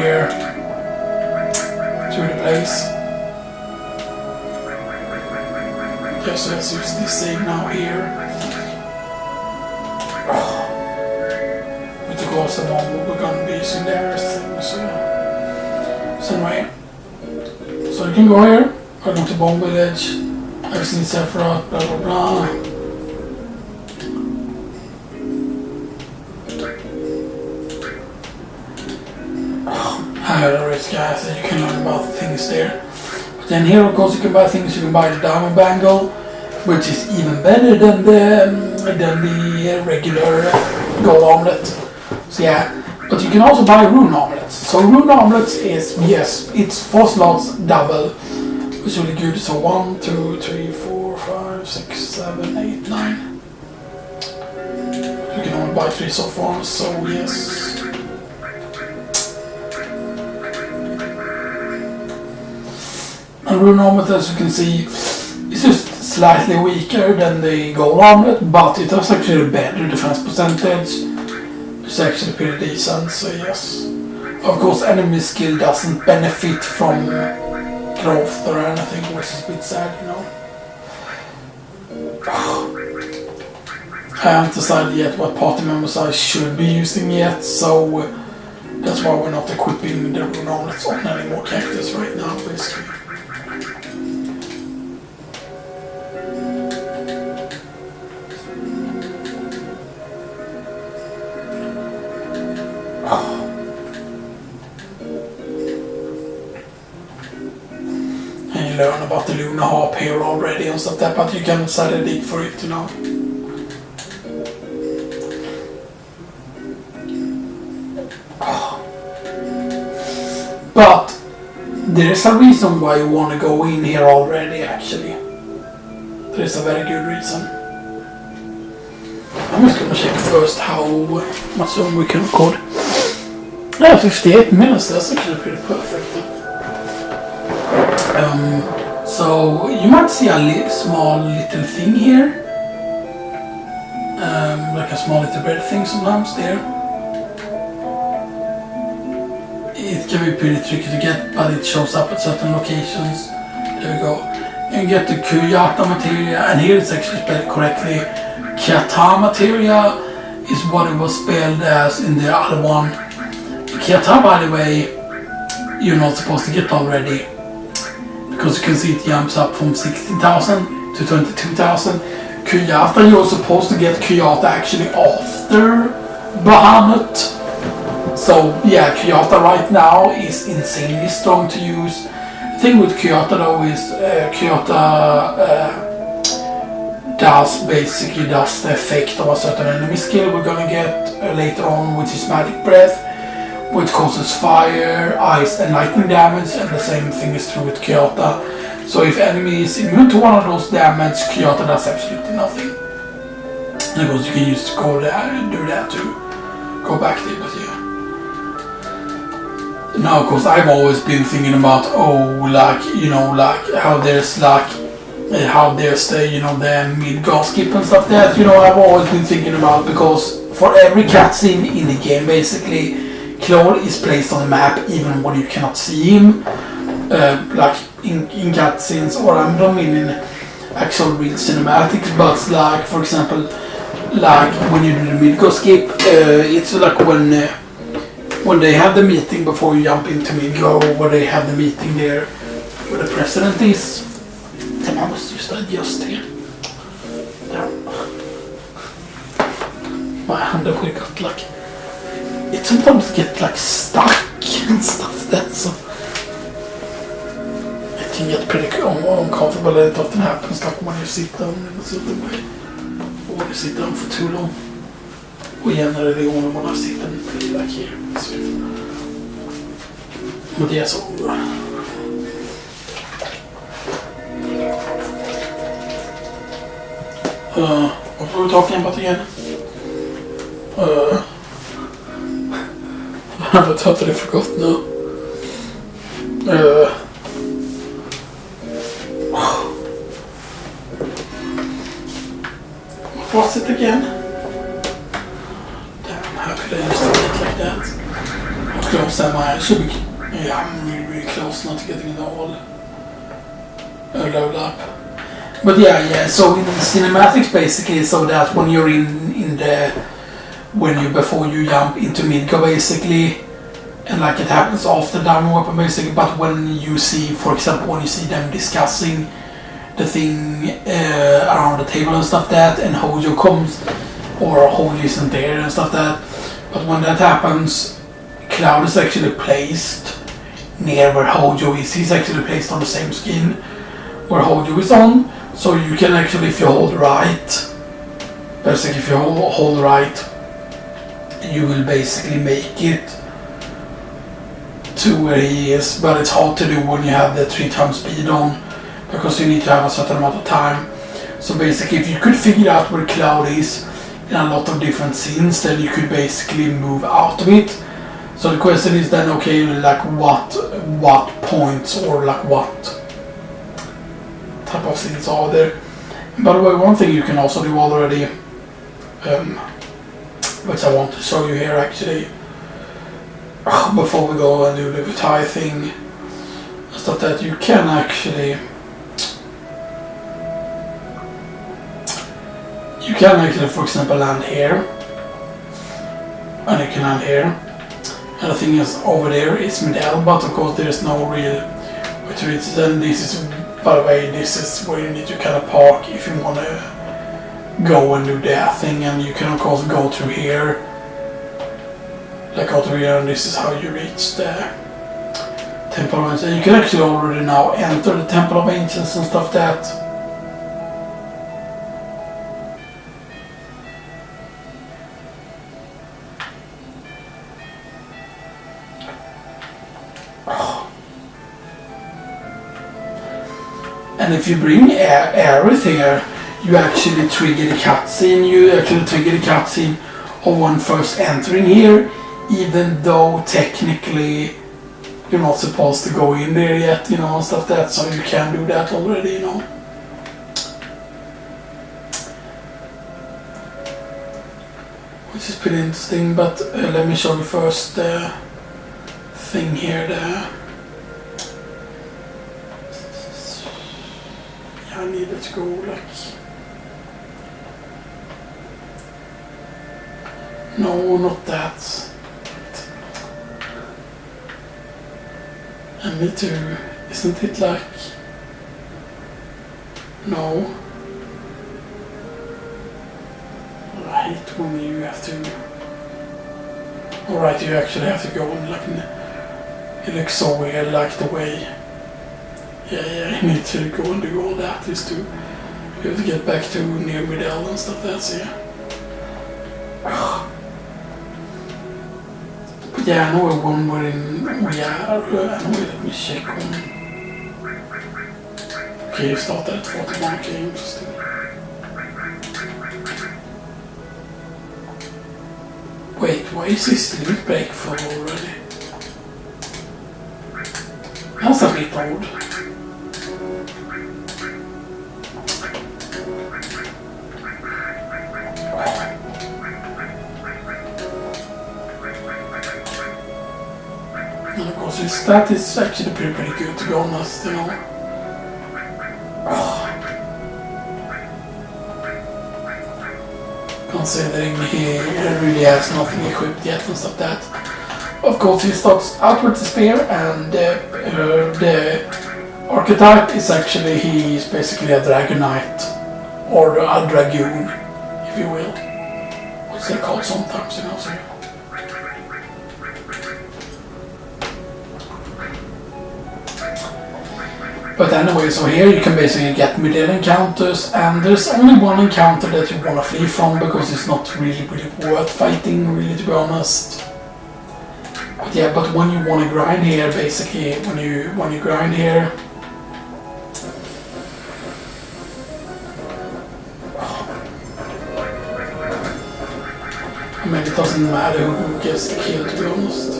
here to the place. Okay, so let's use this save now here. With the course of one we're gonna be using there, so yeah. So anyway, so you can go here. Welcome to Bone Village. I've seen Sephiroth, blah blah blah. I heard already, guys, that you can learn about things there. But then here, of course, you can buy things. You can buy the diamond bangle, which is even better than the regular gold omelet. So yeah, but you can also buy rune omelets. So rune omelets is, yes, it's 4 slots double. It's really good. So 1, 2, 3, 4, 5, 6, 7, 8, 9. You can only buy 3 so far. So yes. And rune omelet, as you can see, is just slightly weaker than the gold omelet, but it has actually a better defense percentage. It's actually pretty decent. So yes. Of course, enemy skill doesn't benefit from growth or anything, which is a bit sad, you know. I haven't decided yet what party members I should be using yet, so that's why we're not equipping the rune omelets on any more characters right now, basically. Learn about the Luna Harp here already and stuff like that, but you can decide to dig for it, you know. But there is a reason why you want to go in here already, actually. There is a very good reason. I'm just gonna check first how much long we can record. Yeah, 58 minutes, that's actually pretty perfect. So you might see a small little thing here, like a small little red thing sometimes there. It can be pretty tricky to get, but it shows up at certain locations. There we go. You get the Kuyata Materia, and here it's actually spelled correctly. Kyata Materia is what it was spelled as in the other one. Kyata, by the way, you're not supposed to get already. Because you can see it jumps up from 16,000 to 22,000. Kuyata, you're supposed to get Kuyata actually after Bahamut. So yeah, Kuyata right now is insanely strong to use. The thing with Kuyata though is Kuyata does the effect of a certain enemy skill we're gonna get later on, which is Magic Breath, which causes fire, ice and lightning damage, and the same thing is true with Kuyata. So if enemy is immune to one of those damage, Kuyata does absolutely nothing. And of course you can use to go there and do that to go back there, but yeah. Now of course I've always been thinking about, how there's the, the mid-gas skip and stuff that, I've always been thinking about, because for every cutscene in the game basically, Claude is placed on the map even when you cannot see him, like in cutscenes, or I don't mean in actual real cinematics, but like for example, like when you do the mid-go skip, it's like when they have the meeting before you jump into mid-go, where they have the meeting there where the president is. Then I must just adjust here. My hand really got like, it sometimes get like stuck and stuff like that, so it can get pretty uncomfortable, and it often happens like when you sit down in a certain way, or when you sit down for too long. Och generally only when I sit and play like here. So. Men det är så. What were we talking about again? I totally forgot now. What was it again? Damn, how could I just make it like that? close am I? I should be... Yeah, I'm really close not to getting it all leveled up. But yeah, so in cinematics basically, so that when you're in the... before you jump into Midgar basically, and like it happens after diamond weapon basically, but when you see, for example, when you see them discussing the thing around the table and stuff that, and Hojo comes, or Hojo isn't there and stuff that, but when that happens, Cloud is actually placed near where Hojo is. He's actually placed on the same skin where Hojo is on, so you can actually, if you hold right, basically if you hold right, you will basically make it to where he is, but it's hard to do when you have the 3 times speed on, because you need to have a certain amount of time. So basically, if you could figure out where Cloud is in a lot of different scenes, then you could basically move out of it. So the question is then, okay, like what points or like what type of scenes are there? And by the way, one thing you can also do already, which I want to show you here actually, before we go and do the Wutai thing, stuff that you can actually for example land here, and you can land here, and the thing is over there is Medell, but of course there is no real way to reach it. And this is, by the way, this is where you need to kind of park if you want to go and do that thing, and you can of course go through here, like out here, and this is how you reach the Temple of Ancients. And you can actually already now enter the Temple of Ancients and stuff that. And if you bring Aerith here, you actually trigger the cutscene. Of one first entering here, even though technically you're not supposed to go in there yet, you know, and stuff that, so you can do that already, you know. Which is pretty interesting, but let me show you first the thing here, I needed to go like... No, not that. And me too. Isn't it like... No. I hate when you have to... Alright, you actually have to go and like... It looks so weird, like the way... Yeah, you need to go and do all that, is to... You have to get back to near Medell and stuff, that's it. But yeah, I know when we're in... Yeah, let me check on... Okay, you started at 41, okay, interesting. Wait, why is this loop break full already? That's a bit old. And of course his stat is actually pretty good, to be honest, you know. Considering he really has nothing equipped yet and stuff like that. Of course he starts out with the spear, and the archetype is actually, he's basically a Dragonite, or a Dragoon, if you will. What's they called sometimes, you know, so. But anyway, so here you can basically get middle encounters, and there's only one encounter that you want to flee from, because it's not really worth fighting, really, to be honest. But yeah, but when you want to grind here, basically, when you grind here, I mean, it doesn't matter who gets the kill, to be honest.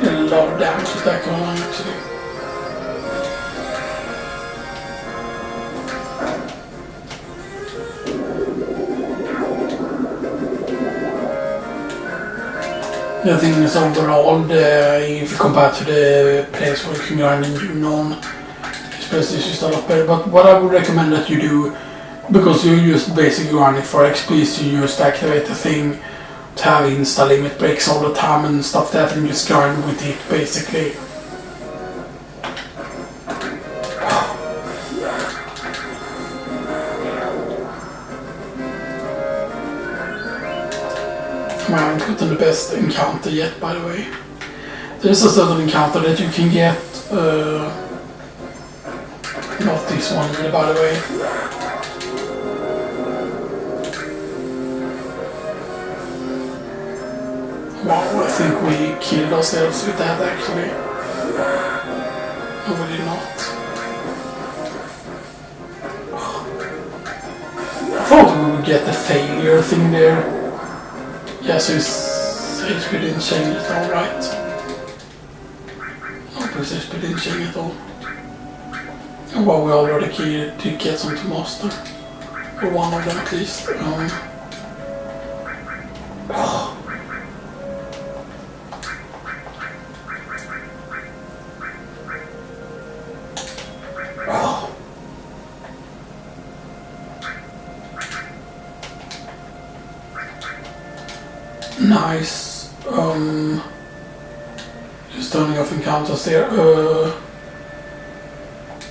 Did a lot of damage with that going on, actually. The thing is overall, if you compare to the place where you can grind in Union, especially this is a lot better. But what I would recommend that you do, because you just basically grinding for XP, so you just activate the thing to have insta limit breaks all the time and stuff that, and just grind with it basically. I haven't gotten the best encounter yet, by the way. There's a certain encounter that you can get, not this one either, by the way. Wow, I think we killed ourselves with that actually. No, we did not. I thought we would get the failure thing there. Yeah, so his HP didn't change at all, right? No, his HP didn't change at all. Well, we already did get some to master. Or one of them at least. Nice. Just turning off encounters there.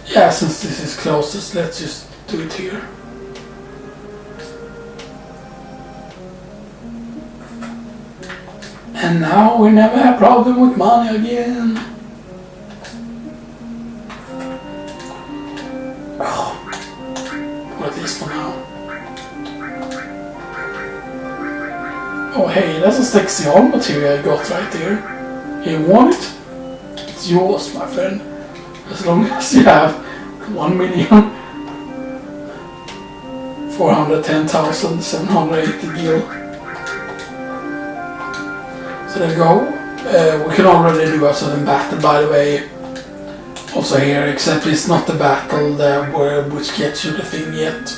Yeah, since this is closest, let's just do it here. And now we never have problem with money again. Or at least for now. Oh hey, that's a sexy arm material I got right there. You want it? It's yours, my friend. As long as you have 1,410,780 gil. So there we go. We can already do a certain battle, by the way. Also here, except it's not the battle which gets you the thing yet.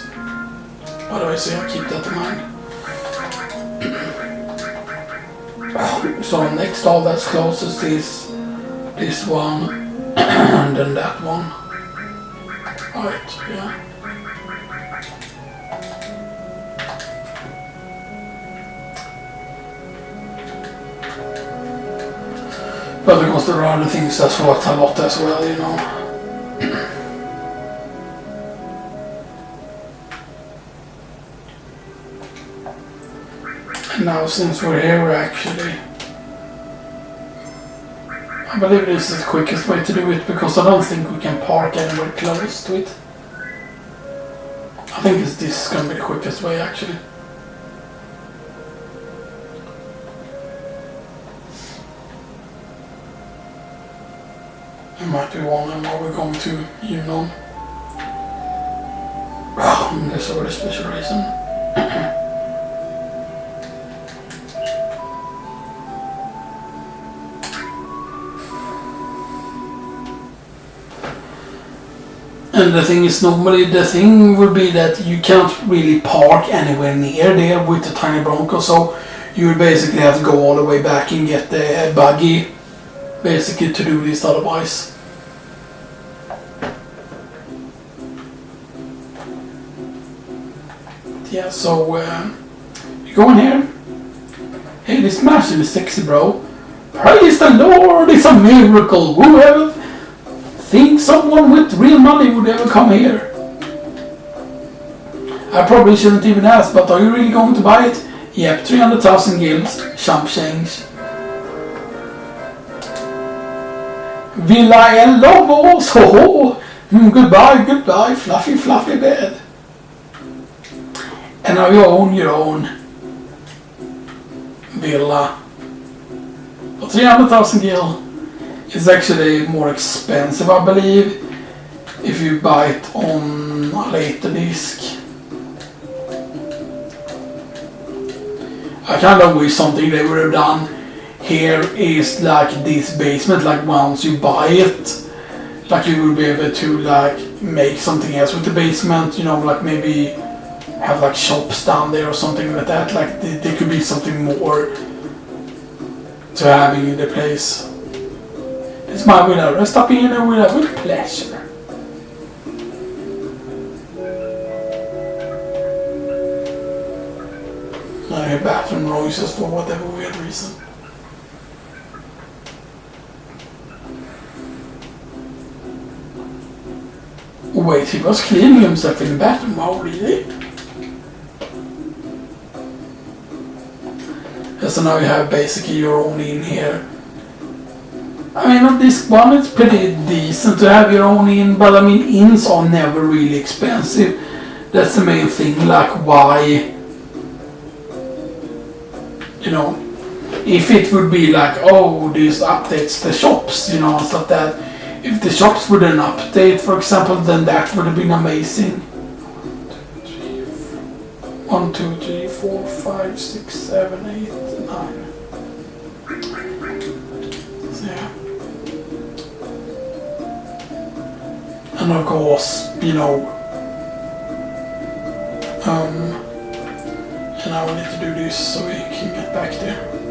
By the way, so yeah, keep that in mind. So next all that's closest is this one and then that one. Right, yeah. But because there are other things that's worth a lot as well, you know. And now since we're here actually, I believe this is the quickest way to do it because I don't think we can park anywhere close to it. I think this is going to be the quickest way actually. There might be one more we're going to, you know. There's already a special reason. And the thing is, normally the thing would be that you can't really park anywhere near there with the tiny Bronco, so you would basically have to go all the way back and get the buggy, basically, to do this otherwise. Yeah, so you go in here. Hey, this machine is sexy, bro. Praise the Lord, it's a miracle. Whoever think someone with real money would ever come here? I probably shouldn't even ask, but are you really going to buy it? Yep, 300,000 gills, chump change. Villa El Lobos, ho ho! Goodbye, goodbye, fluffy, fluffy bed. And now you own your own villa. For 300,000 gil. It's actually more expensive, I believe, if you buy it on a later disc. I kind of wish something they would have done here is like this basement, like once you buy it, like you would be able to like make something else with the basement, you know, like maybe have like shops down there or something like that, like there could be something more to having in the place. It's my winner. Rest up in a winner with pleasure. I hear bathroom noises for whatever weird reason. Wait, he was cleaning himself in the bathroom. Oh, really? So now you have basically your own inn here. I mean, on this one it's pretty decent to have your own inn, but I mean, inns are never really expensive. That's the main thing, like why, you know, if it would be like, oh, this updates the shops, you know, and stuff that, if the shops wouldn't update, for example, then that would have been amazing. 1, 2, 3, 4, 5, 6, 7, 8, 9. So yeah. And of course, you know, and now I need to do this so we can get back there.